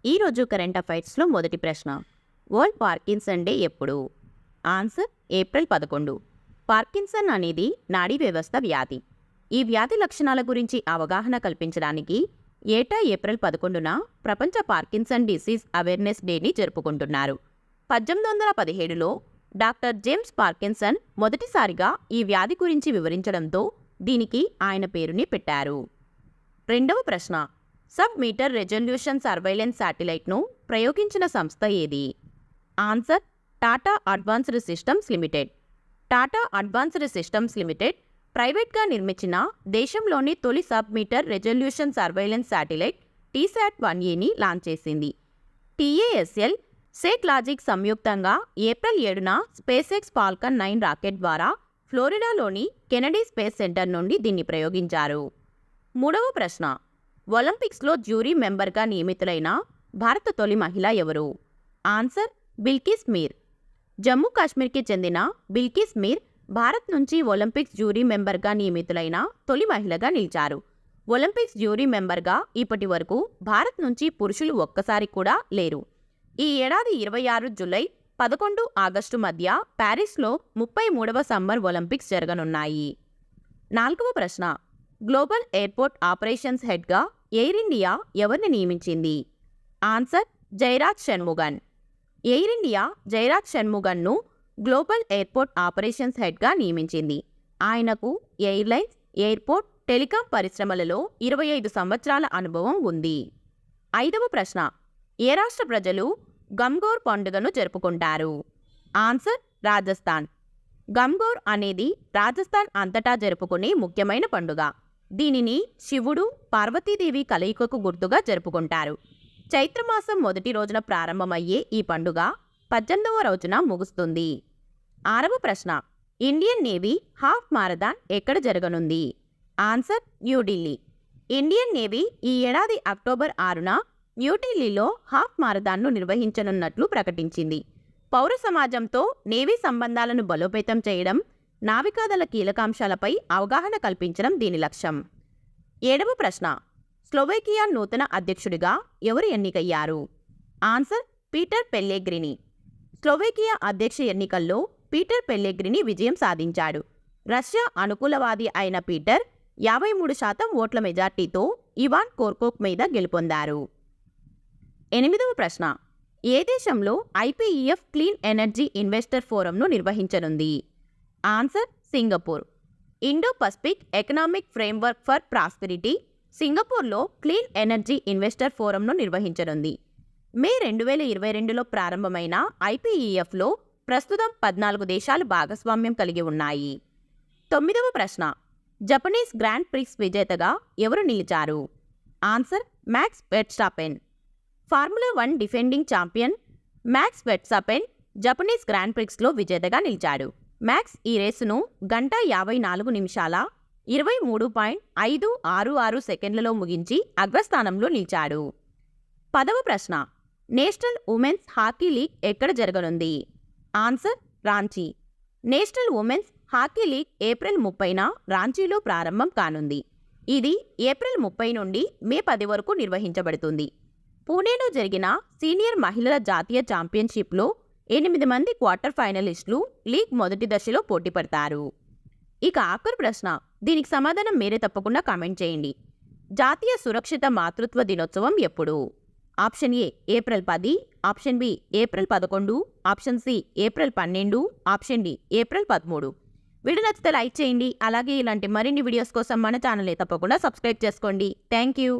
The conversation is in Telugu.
ఈరోజు కరెంట్ అఫైర్స్లో మొదటి ప్రశ్న. వరల్డ్ పార్కిన్సన్ డే ఎప్పుడు? Answer April 11. పార్కిన్సన్ అనేది నాడీ వ్యవస్థ వ్యాధి. ఈ వ్యాధి లక్షణాల గురించి అవగాహన కల్పించడానికి ఏటా ఏప్రిల్ 11న ప్రపంచ పార్కిన్సన్ డిసీజ్ అవేర్నెస్ డేని జరుపుకుంటున్నారు. 1817లో డాక్టర్ జేమ్స్ పార్కిన్సన్ మొదటిసారిగా ఈ వ్యాధి గురించి వివరించడంతో దీనికి ఆయన పేరుని పెట్టారు. రెండవ ప్రశ్న. సబ్ మీటర్ రెజల్యూషన్ సర్వైలెన్స్ శాటిలైట్ను ప్రయోగించిన సంస్థ ఏది? Answer Tata advanced systems limited. Tata advanced systems limited ప్రైవేట్గా నిర్మించిన దేశంలోని తొలి sub meter resolution surveillance satellite TSAT-1Aని లాంచ్ చేసింది. TASL, సేక్ లాజిక్ సంయుక్తంగా ఏప్రిల్ 7న స్పేస్ ఎక్స్ ఫాల్కన్ 9 రాకెట్ ద్వారా ఫ్లోరిడాలోని కెనడీ స్పేస్ సెంటర్ నుండి దీన్ని ప్రయోగించారు. మూడవ ప్రశ్న. ఒలింపిక్స్లో జ్యూరీ మెంబర్గా నియమితులైన భారత తొలి మహిళ ఎవరు? ఆన్సర్ బిల్కిస్ మీర్. జమ్మూ కాశ్మీర్కి చెందిన బిల్కిస్ మీర్ భారత్ నుంచి ఒలింపిక్స్ జ్యూరీ మెంబర్గా నియమితులైన తొలి మహిళగా నిలిచారు. ఒలింపిక్స్ జ్యూరీ మెంబర్గా ఇప్పటి వరకు భారత్ నుంచి పురుషులు ఒక్కసారి కూడా లేరు. ఈ ఏడాది 26 జూలై 11 ఆగస్టు మధ్య ప్యారిస్లో 33వ సమ్మర్ ఒలింపిక్స్ జరగనున్నాయి. నాలుగవ ప్రశ్న. గ్లోబల్ ఎయిర్పోర్ట్ ఆపరేషన్స్ హెడ్గా ఎయిర్ ఇండియా ఎవరిని నియమించింది? Answer Jairaj Shanmugan. Air India Jairaj షణ్ముగన్ను గ్లోబల్ ఎయిర్పోర్ట్ ఆపరేషన్స్ హెడ్గా నియమించింది. ఆయనకు ఎయిర్లైన్స్, ఎయిర్పోర్ట్, టెలికాం పరిశ్రమలలో 25 సంవత్సరాల అనుభవం ఉంది. ఐదవ ప్రశ్న. ఏ రాష్ట్ర ప్రజలు గంగోర్ పండుగను జరుపుకుంటారు? ఆన్సర్ రాజస్థాన్. గంగోర్ అనేది రాజస్థాన్ అంతటా జరుపుకునే ముఖ్యమైన పండుగ. దీనిని శివుడు, పార్వతీదేవి కలయికకు గుర్తుగా జరుపుకుంటారు. చైత్రమాసం మొదటి రోజున ప్రారంభమయ్యే ఈ పండుగ 18వ రోజున ముగుస్తుంది. ఆరవ ప్రశ్న. ఇండియన్ నేవీ హాఫ్ మారథాన్ ఎక్కడ జరగనుంది? ఆన్సర్ న్యూఢిల్లీ. ఇండియన్ నేవీ ఈ ఏడాది అక్టోబర్ 6న న్యూఢిల్లీలో హాఫ్ మారథాన్ను నిర్వహించనున్నట్లు ప్రకటించింది. పౌర సమాజంతో నేవీ సంబంధాలను బలోపేతం చేయడం, నావికాదళ కీలకాంశాలపై అవగాహన కల్పించడం దీని లక్ష్యం. ఏడవ ప్రశ్న. స్లోవేకియా నూతన అధ్యక్షుడిగా ఎవరు ఎన్నికయ్యారు? Answer Peter పెల్లెగ్రిని. స్లోవేకియా అధ్యక్ష ఎన్నికల్లో పీటర్ పెల్లెగ్రిని విజయం సాధించాడు. రష్యా అనుకూలవాది అయిన పీటర్ 53% ఓట్ల మెజార్టీతో ఇవాన్ కోర్కోక్ మీద గెలుపొందారు. ఎనిమిదవ ప్రశ్న. ఏ దేశంలో IPEF క్లీన్ ఎనర్జీ ఇన్వెస్టర్ ఫోరంను నిర్వహించనుంది? Answer Singapore. Indo Pacific economic framework for prosperity సింగపూర్లో క్లీన్ ఎనర్జీ ఇన్వెస్టర్ ఫోరంను నిర్వహించనుంది. మే 2022లో ప్రారంభమైన IPEFలో ప్రస్తుతం 14 దేశాలు భాగస్వామ్యం కలిగి ఉన్నాయి. తొమ్మిదవ ప్రశ్న. జపనీస్ గ్రాండ్ ప్రిక్స్ విజేతగా ఎవరు నిలిచారు? Answer Max Verstappen. Formula 1 defending champion Max Verstappen Japanese grand ప్రిక్స్లో విజేతగా నిలిచాడు. మ్యాక్స్ ఈ రేసును గంట 54 నిమిషాల 23.566 సెకండ్లలో ముగించి అగ్రస్థానంలో నిలిచాడు. 10వ ప్రశ్న. నేషనల్ ఉమెన్స్ హాకీ లీగ్ ఎక్కడ జరగనుంది? Answer Ranchi. National women's hockey league April 30న రాంచీలో ప్రారంభం కానుంది. ఇది ఏప్రిల్ 30 నుండి మే 10 వరకు నిర్వహించబడుతుంది. పూణేలో జరిగిన సీనియర్ మహిళల జాతీయ ఛాంపియన్షిప్లో 8 మంది క్వార్టర్ ఫైనలిస్టులు లీగ్ మొదటి దశలో పోటీ పడతారు. ఇక ఆఖరి ప్రశ్న. దీనికి సమాధానం మీరే తప్పకుండా కామెంట్ చేయండి. జాతీయ సురక్షిత మాతృత్వ దినోత్సవం ఎప్పుడు? Option A April 10, option B April 11, option C April 12, option D April 13. Video నచ్చితే లైక్ చేయండి. అలాగే ఇలాంటి మరిన్ని వీడియోస్ కోసం మన ఛానల్ని తప్పకుండా సబ్స్క్రైబ్ చేసుకోండి. Thank you.